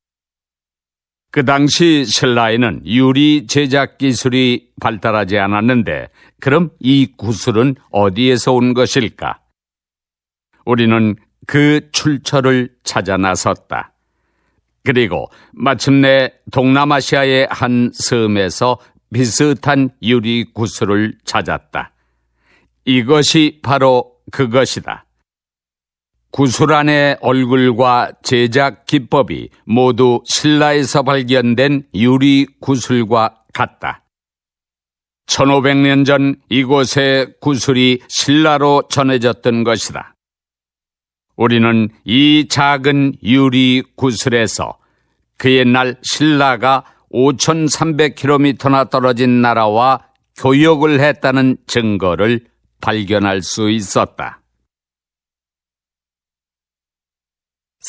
그 당시 신라에는 유리 제작 기술이 발달하지 않았는데 그럼 이 구슬은 어디에서 온 것일까? 우리는 그 출처를 찾아 나섰다. 그리고 마침내 동남아시아의 한 섬에서 비슷한 유리 구슬을 찾았다. 이것이 바로 그것이다. 구슬 안의 얼굴과 제작 기법이 모두 신라에서 발견된 유리 구슬과 같다. 1500년 전 이곳의 구슬이 신라로 전해졌던 것이다. 우리는 이 작은 유리 구슬에서 그 옛날 신라가 5300km나 떨어진 나라와 교역을 했다는 증거를 발견할 수 있었다.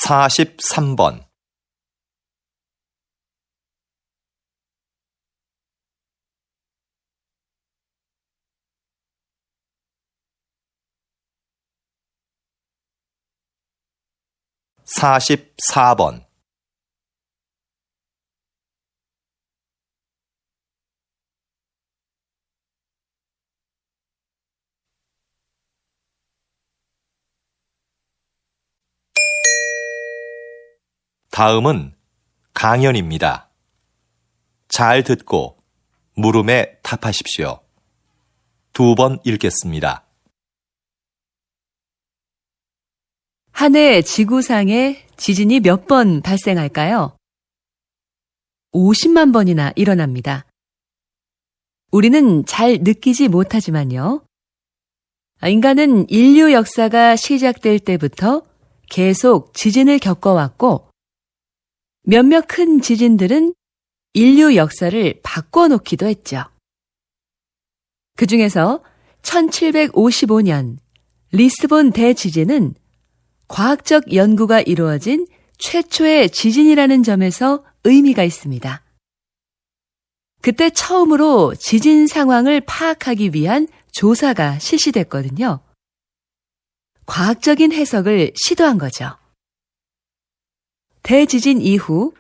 43번. (44번) 다음은 강연입니다. 잘 듣고 물음에 답하십시오. 2번 읽겠습니다. 한 해 지구상에 지진이 몇 번 발생할까요? 50만 번이나 일어납니다. 우리는 잘 느끼지 못하지만요. 인간은 인류 역사가 시작될 때부터 계속 지진을 겪어왔고, 몇몇 큰 지진들은 인류 역사를 바꿔놓기도 했죠. 그 중에서 1755년 리스본 대지진은 과학적 연구가 이루어진 최초의 지진이라는 점에서 의미가 있습니다. 그때 처음으로 지진 상황을 파악하기 위한 조사가 실시됐거든요. 과학적인 해석을 시도한 거죠. 대지진 이후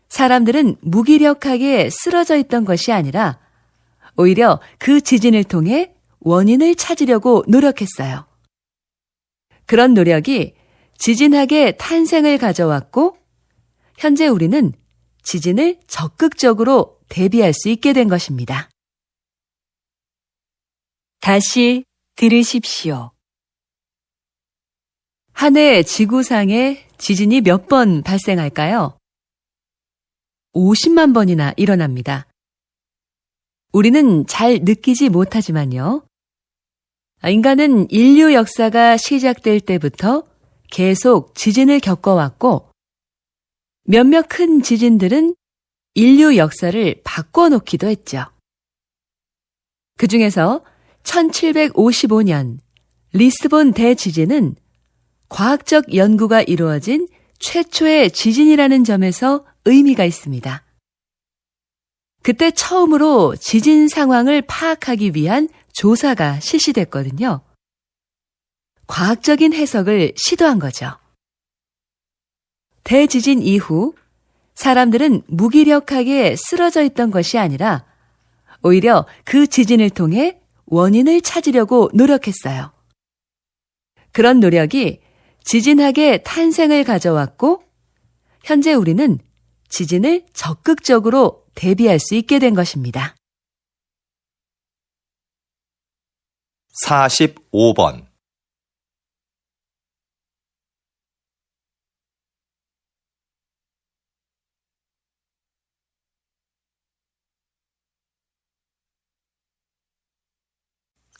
사람들은 무기력하게 쓰러져 있던 것이 아니라 오히려 그 지진을 통해 원인을 찾으려고 노력했어요. 그런 노력이 지진학의 탄생을 가져왔고, 현재 우리는 지진을 적극적으로 대비할 수 있게 된 것입니다. 다시 들으십시오. 한 해 지구상에 지진이 몇 번 발생할까요? 50만 번이나 일어납니다. 우리는 잘 느끼지 못하지만요. 인간은 인류 역사가 시작될 때부터 계속 지진을 겪어왔고, 몇몇 큰 지진들은 인류 역사를 바꿔놓기도 했죠. 그 중에서 1755년 리스본 대지진은 과학적 연구가 이루어진 최초의 지진이라는 점에서 의미가 있습니다. 그때 처음으로 지진 상황을 파악하기 위한 조사가 실시됐거든요. 과학적인 해석을 시도한 거죠. 대지진 이후 사람들은 무기력하게 쓰러져 있던 것이 아니라 오히려 그 지진을 통해 원인을 찾으려고 노력했어요. 그런 노력이 지진학의 탄생을 가져왔고, 현재 우리는 지진을 적극적으로 대비할 수 있게 된 것입니다. 45번.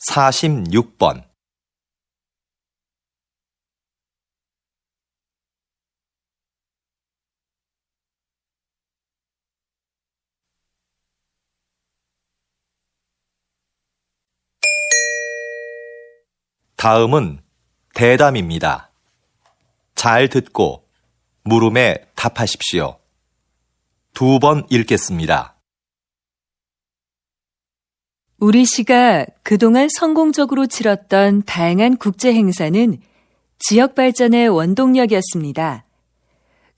(46번) 다음은 대담입니다. 잘 듣고 물음에 답하십시오. 2번 읽겠습니다. 우리 시가 그동안 성공적으로 치렀던 다양한 국제 행사는 지역 발전의 원동력이었습니다.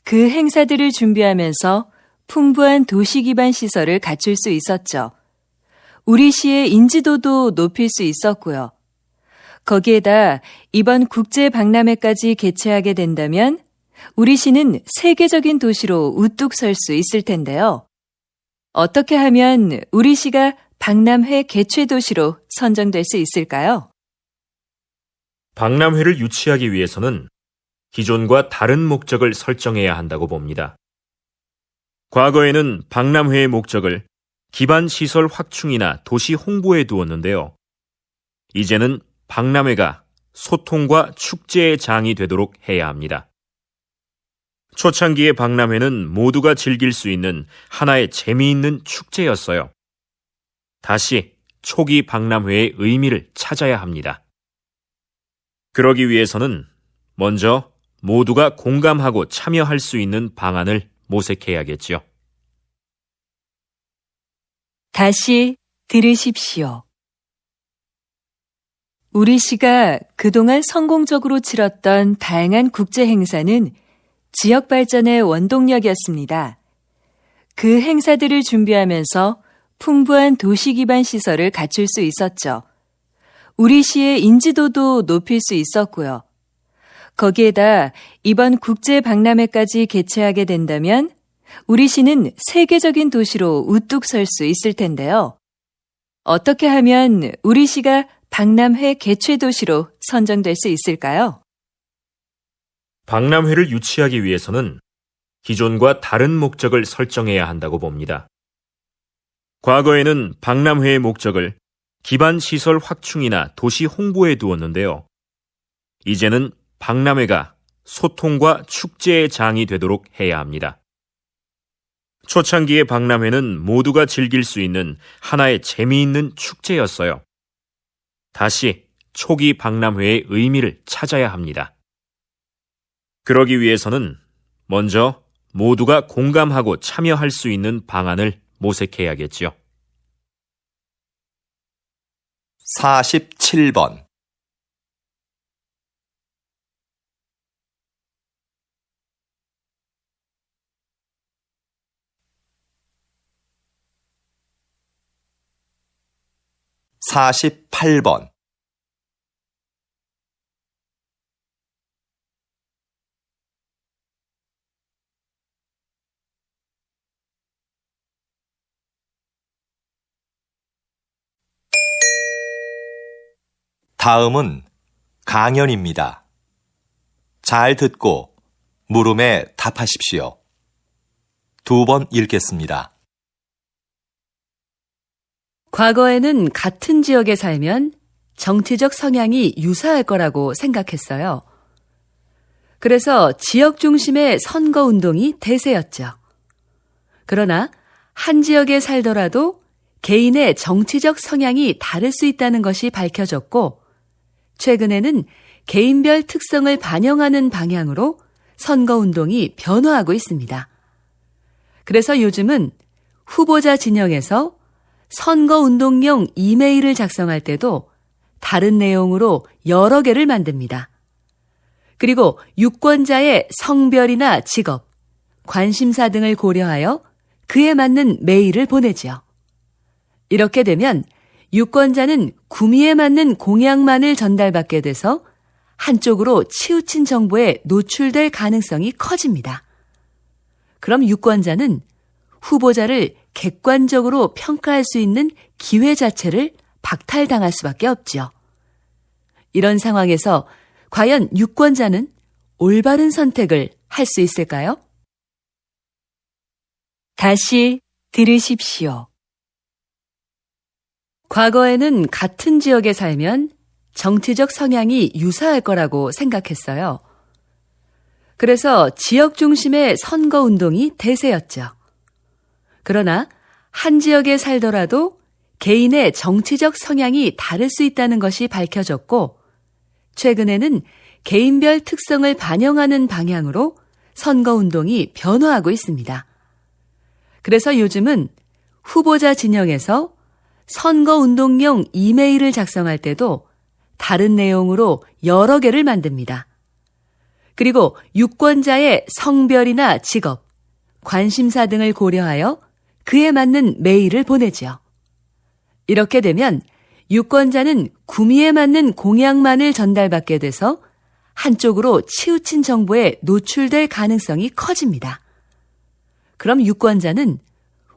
그 행사들을 준비하면서 풍부한 도시 기반 시설을 갖출 수 있었죠. 우리 시의 인지도도 높일 수 있었고요. 거기에다 이번 국제 박람회까지 개최하게 된다면 우리 시는 세계적인 도시로 우뚝 설 수 있을 텐데요. 어떻게 하면 우리 시가 박람회 개최 도시로 선정될 수 있을까요? 박람회를 유치하기 위해서는 기존과 다른 목적을 설정해야 한다고 봅니다. 과거에는 박람회의 목적을 기반 시설 확충이나 도시 홍보에 두었는데요. 이제는 박람회가 소통과 축제의 장이 되도록 해야 합니다. 초창기의 박람회는 모두가 즐길 수 있는 하나의 재미있는 축제였어요. 다시 초기 박람회의 의미를 찾아야 합니다. 그러기 위해서는 먼저 모두가 공감하고 참여할 수 있는 방안을 모색해야겠지요. 다시 들으십시오. 우리 시가 그동안 성공적으로 치렀던 다양한 국제 행사는 지역 발전의 원동력이었습니다. 그 행사들을 준비하면서 풍부한 도시 기반 시설을 갖출 수 있었죠. 우리 시의 인지도도 높일 수 있었고요. 거기에다 이번 국제 박람회까지 개최하게 된다면 우리 시는 세계적인 도시로 우뚝 설 수 있을 텐데요. 어떻게 하면 우리 시가 박람회 개최 도시로 선정될 수 있을까요? 박람회를 유치하기 위해서는 기존과 다른 목적을 설정해야 한다고 봅니다. 과거에는 박람회의 목적을 기반 시설 확충이나 도시 홍보에 두었는데요. 이제는 박람회가 소통과 축제의 장이 되도록 해야 합니다. 초창기의 박람회는 모두가 즐길 수 있는 하나의 재미있는 축제였어요. 다시 초기 박람회의 의미를 찾아야 합니다. 그러기 위해서는 먼저 모두가 공감하고 참여할 수 있는 방안을 모색해야겠지요. 47번. (48번) 다음은 강연입니다. 잘 듣고 물음에 답하십시오. 2번 읽겠습니다. 과거에는 같은 지역에 살면 정치적 성향이 유사할 거라고 생각했어요. 그래서 지역 중심의 선거운동이 대세였죠. 그러나 한 지역에 살더라도 개인의 정치적 성향이 다를 수 있다는 것이 밝혀졌고, 최근에는 개인별 특성을 반영하는 방향으로 선거운동이 변화하고 있습니다. 그래서 요즘은 후보자 진영에서 선거운동용 이메일을 작성할 때도 다른 내용으로 여러 개를 만듭니다. 그리고 유권자의 성별이나 직업, 관심사 등을 고려하여 그에 맞는 메일을 보내지요. 이렇게 되면 유권자는 구미에 맞는 공약만을 전달받게 돼서 한쪽으로 치우친 정보에 노출될 가능성이 커집니다. 그럼 유권자는 후보자를 객관적으로 평가할 수 있는 기회 자체를 박탈당할 수밖에 없죠. 이런 상황에서 과연 유권자는 올바른 선택을 할 수 있을까요? 다시 들으십시오. 과거에는 같은 지역에 살면 정치적 성향이 유사할 거라고 생각했어요. 그래서 지역 중심의 선거운동이 대세였죠. 그러나 한 지역에 살더라도 개인의 정치적 성향이 다를 수 있다는 것이 밝혀졌고, 최근에는 개인별 특성을 반영하는 방향으로 선거운동이 변화하고 있습니다. 그래서 요즘은 후보자 진영에서 선거운동용 이메일을 작성할 때도 다른 내용으로 여러 개를 만듭니다. 그리고 유권자의 성별이나 직업, 관심사 등을 고려하여 그에 맞는 메일을 보내지요. 이렇게 되면 유권자는 구미에 맞는 공약만을 전달받게 돼서 한쪽으로 치우친 정보에 노출될 가능성이 커집니다. 그럼 유권자는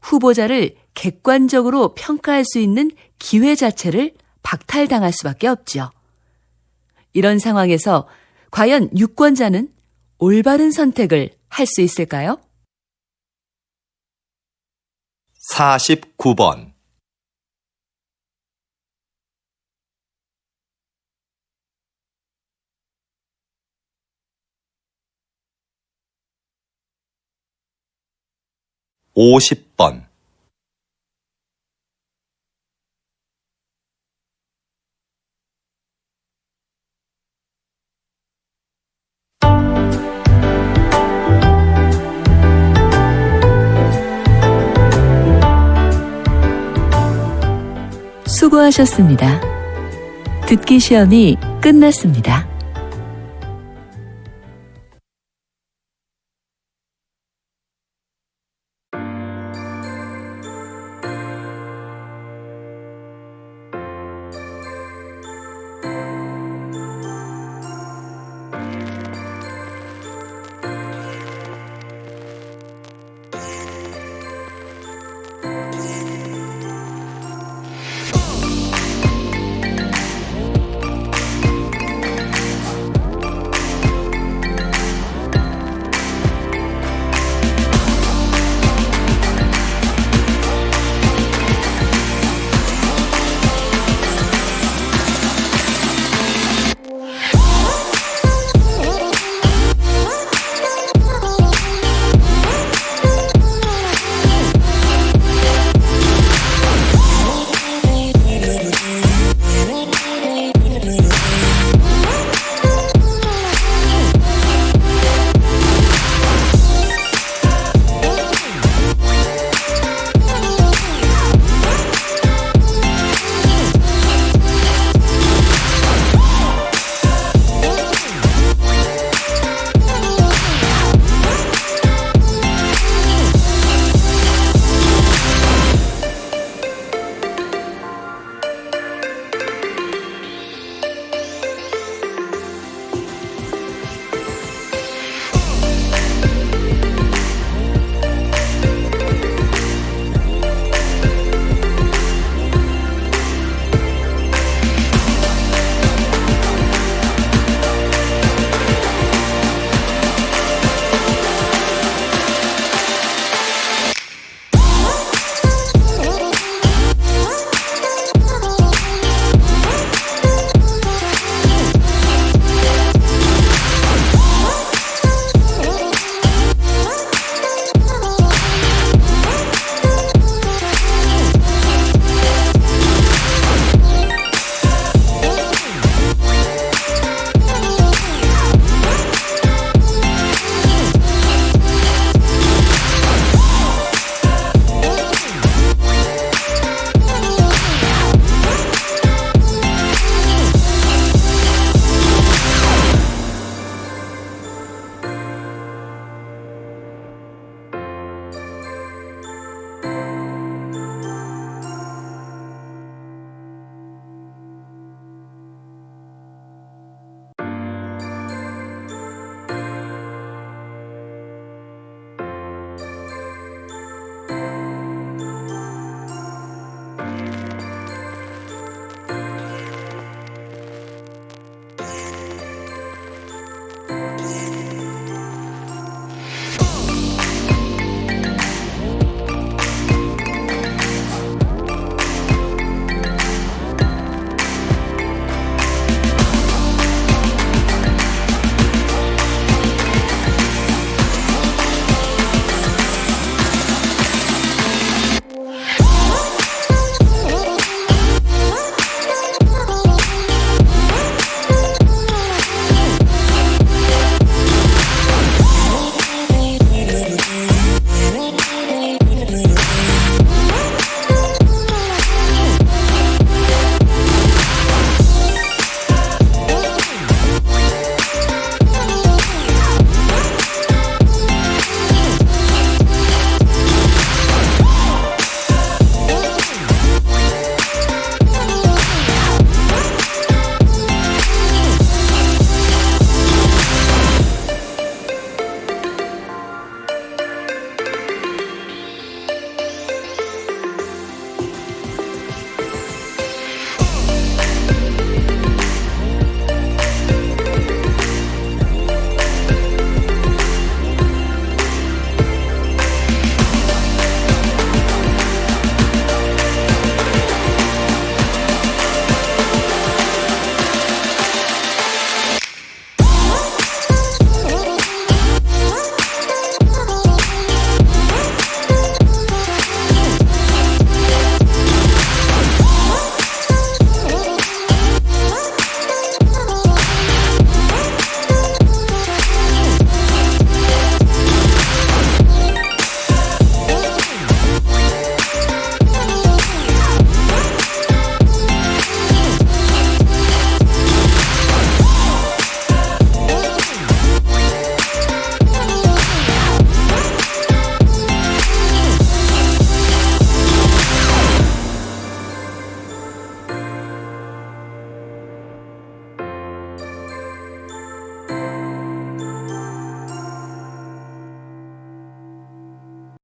후보자를 객관적으로 평가할 수 있는 기회 자체를 박탈당할 수밖에 없죠. 이런 상황에서 과연 유권자는 올바른 선택을 할 수 있을까요? 49번. (50번) 수고하셨습니다. 듣기 시험이 끝났습니다.